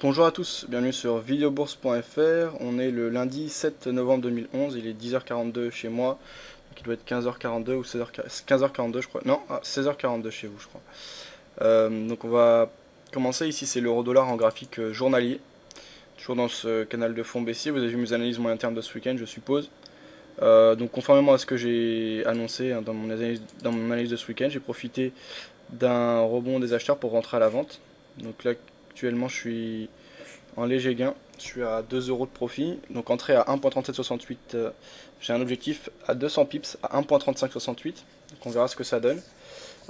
Bonjour à tous, bienvenue sur videobourse.fr. On est le lundi 7 novembre 2011, il est 10h42 chez moi, donc il doit être 15h42 ou 15h42 je crois. Non, 16h42 chez vous je crois. Donc on va commencer, ici c'est l'euro-dollar en graphique journalier. Toujours dans ce canal de fond baissier, vous avez vu mes analyses moyen terme de ce week-end je suppose. Donc conformément à ce que j'ai annoncé hein, dans mon analyse de ce week-end, j'ai profité d'un rebond des acheteurs pour rentrer à la vente. Donc là actuellement je suis en léger gain, je suis à 2 euros de profit, donc entrée à 1.3768, j'ai un objectif à 200 pips à 1.3568, donc on verra ce que ça donne.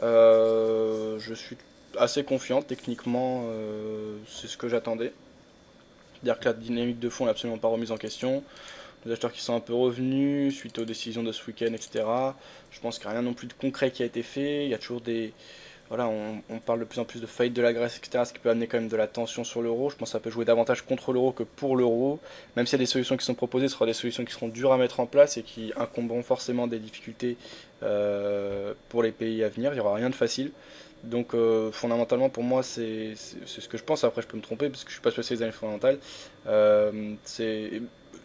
Je suis assez confiant, techniquement c'est ce que j'attendais, c'est-à-dire que la dynamique de fond n'est absolument pas remise en question, les acheteurs qui sont un peu revenus suite aux décisions de ce week-end, etc. Je pense qu'il n'y a rien non plus de concret qui a été fait, il y a toujours des... Voilà, on parle de plus en plus de faillite de la Grèce, etc., ce qui peut amener quand même de la tension sur l'euro. Je pense que ça peut jouer davantage contre l'euro que pour l'euro. Même s'il y a des solutions qui sont proposées, ce sera des solutions qui seront dures à mettre en place et qui incomberont forcément des difficultés pour les pays à venir. Il n'y aura rien de facile. Donc fondamentalement pour moi c'est ce que je pense, après je peux me tromper parce que je suis pas spécialisé dans les fondamentales. C'est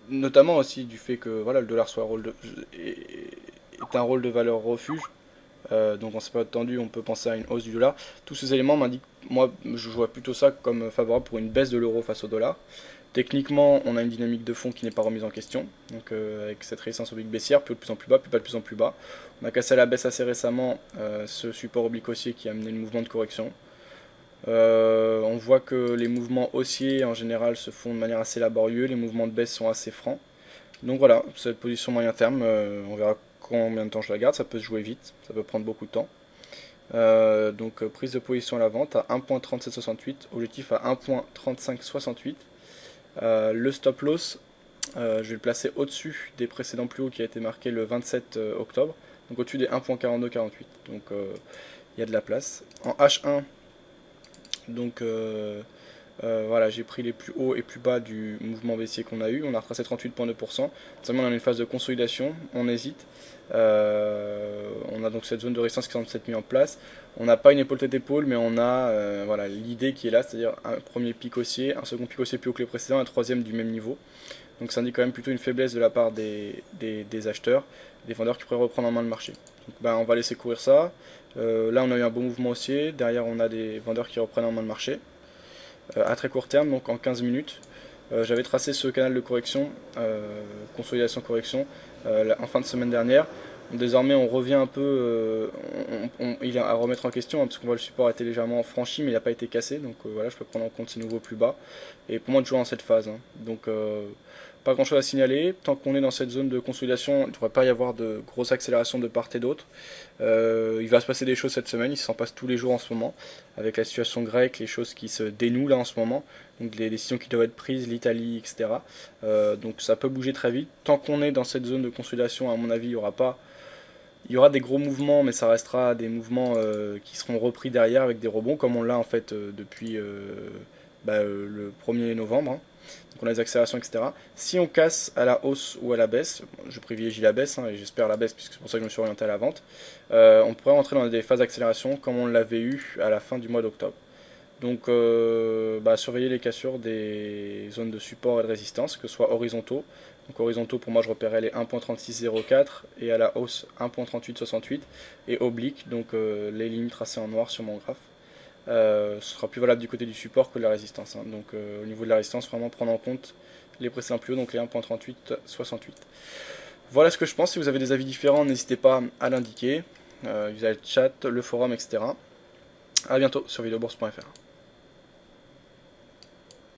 notamment aussi du fait que voilà, le dollar soit est un rôle de valeur refuge. Donc en cette période tendue, on peut penser à une hausse du dollar. Tous ces éléments m'indiquent, moi je vois plutôt ça comme favorable pour une baisse de l'euro face au dollar. Techniquement, on a une dynamique de fond qui n'est pas remise en question, donc avec cette résistance oblique baissière, plus de plus en plus bas, plus pas de plus en plus bas. On a cassé à la baisse assez récemment ce support oblique haussier qui a amené le mouvement de correction. On voit que les mouvements haussiers en général se font de manière assez laborieuse, les mouvements de baisse sont assez francs. Donc voilà, cette position moyen terme, on verra combien de temps je la garde, ça peut se jouer vite, ça peut prendre beaucoup de temps. Donc prise de position à la vente à 1.3768, objectif à 1.3568. Le stop loss, je vais le placer au-dessus des précédents plus hauts qui a été marqué le 27 octobre, donc au-dessus des 1.4248. Donc il y a de la place. En H1, donc voilà, j'ai pris les plus hauts et plus bas du mouvement baissier qu'on a eu. On a retracé 38,2%. Seulement, on a une phase de consolidation. On hésite. On a donc cette zone de résistance qui semble s'être mise en place. On n'a pas une épaule tête épaule, mais on a voilà, l'idée qui est là, c'est-à-dire un premier pic haussier, un second pic haussier plus haut que les précédents, un troisième du même niveau. Donc ça indique quand même plutôt une faiblesse de la part des acheteurs, des vendeurs qui pourraient reprendre en main le marché. Donc ben, on va laisser courir ça. Là, on a eu un bon mouvement haussier. Derrière, on a des vendeurs qui reprennent en main le marché à très court terme, donc en 15 minutes. J'avais tracé ce canal de correction, consolidation-correction, en fin de semaine dernière. Désormais, on revient un peu, il est à remettre en question, hein, parce qu'on voit le support a été légèrement franchi, mais il n'a pas été cassé. Donc voilà, je peux prendre en compte ces nouveaux plus bas. Et pour moi, toujours dans cette phase. Hein. Donc pas grand chose à signaler. Tant qu'on est dans cette zone de consolidation, il ne devrait pas y avoir de grosse accélération de part et d'autre. Il va se passer des choses cette semaine, il s'en passe tous les jours en ce moment, avec la situation grecque, les choses qui se dénouent là en ce moment, donc les décisions qui doivent être prises, l'Italie, etc. Donc ça peut bouger très vite. Tant qu'on est dans cette zone de consolidation, à mon avis, il y aura des gros mouvements, mais ça restera des mouvements qui seront repris derrière avec des rebonds, comme on l'a en fait depuis le 1er novembre. Hein. Donc on a des accélérations, etc. Si on casse à la hausse ou à la baisse, je privilégie la baisse, hein, et j'espère la baisse, puisque c'est pour ça que je me suis orienté à la vente, on pourrait rentrer dans des phases d'accélération comme on l'avait eu à la fin du mois d'octobre. Donc surveiller les cassures des zones de support et de résistance, que ce soit horizontaux. Donc horizontaux, pour moi, je repérais les 1.3604 et à la hausse 1.3868, et oblique, donc les lignes tracées en noir sur mon graphe. Ce sera plus valable du côté du support que de la résistance. Hein. Donc au niveau de la résistance, vraiment prendre en compte les précédents plus hauts, donc les 1.3868. Voilà ce que je pense. Si vous avez des avis différents, n'hésitez pas à l'indiquer. Vous avez le chat, le forum, etc. A bientôt sur videobourse.fr.